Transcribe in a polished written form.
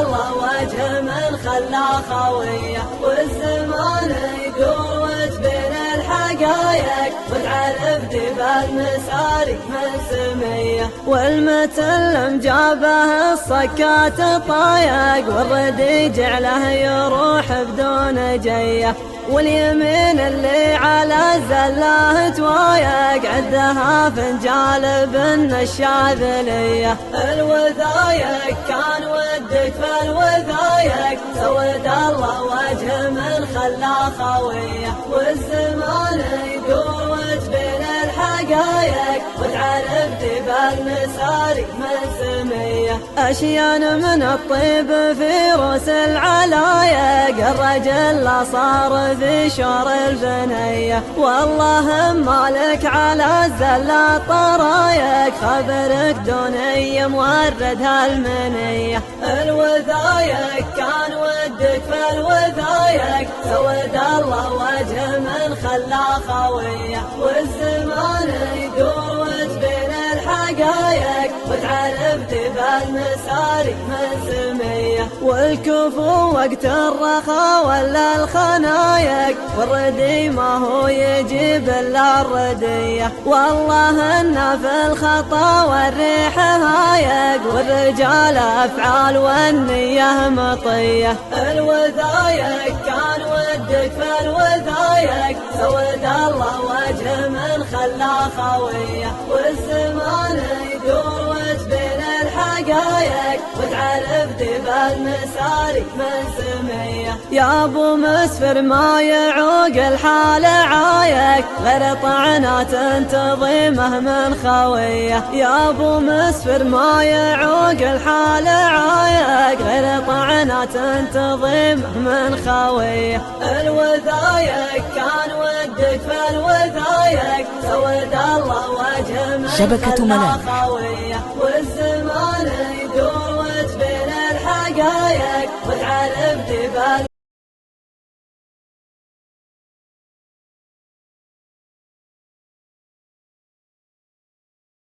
الله وجه من خلى خويه، والزمان يدور وتبين الحقايق، وتعرف جبال مساري من سميه، والمتلم جابه الصكات طايق، والردي جعله يروح بدون جيه، واليمين اللي على الزلاه توايق، عدها فنجال بن الشاذليه. الوثايق كان ودك في الوثايق، سود الله وجه من خلى خويه، والزمان يدور وتبين الحقايق، وتعرف جبال مساري من سميه، اشيان من الطيب في روس العلايق، الرجل لا صار في شور البنيه، والله مالك على الزلة طرايق، خبرك دوني مورد هالمنيه. الوثايق كان ودك في الوثايق، سود الله وجه من خلى خويه، والزمان يدور وتبين الحقايق، وتعرف جبال مساري من سميه، والكفو وقت الرخا ولا الخنايق، والردي ما هو يجيب الا الرديه، والله إنا في الخطا والريح هايق، والرجال افعال والنيه مطيه. الوثايق كان ودك في الوثايق، سود الله وجه من خلى خويه، والزمان يدور وتبين الحقايق، وتعرف جبال مساري من سميه. يا ابو مسفر ما يعوق الحال عايق، غير طعنات تضيمه من خويه، يا ابو مسفر ما يعوق الحال عايق، غير طعنات تضيمه من خويه. الوثايق كان ودك في الوثايق، سود الله وجه من شبكة ملامح خويه، والزمان يدور وتبين الحقايق، وتعرف جبال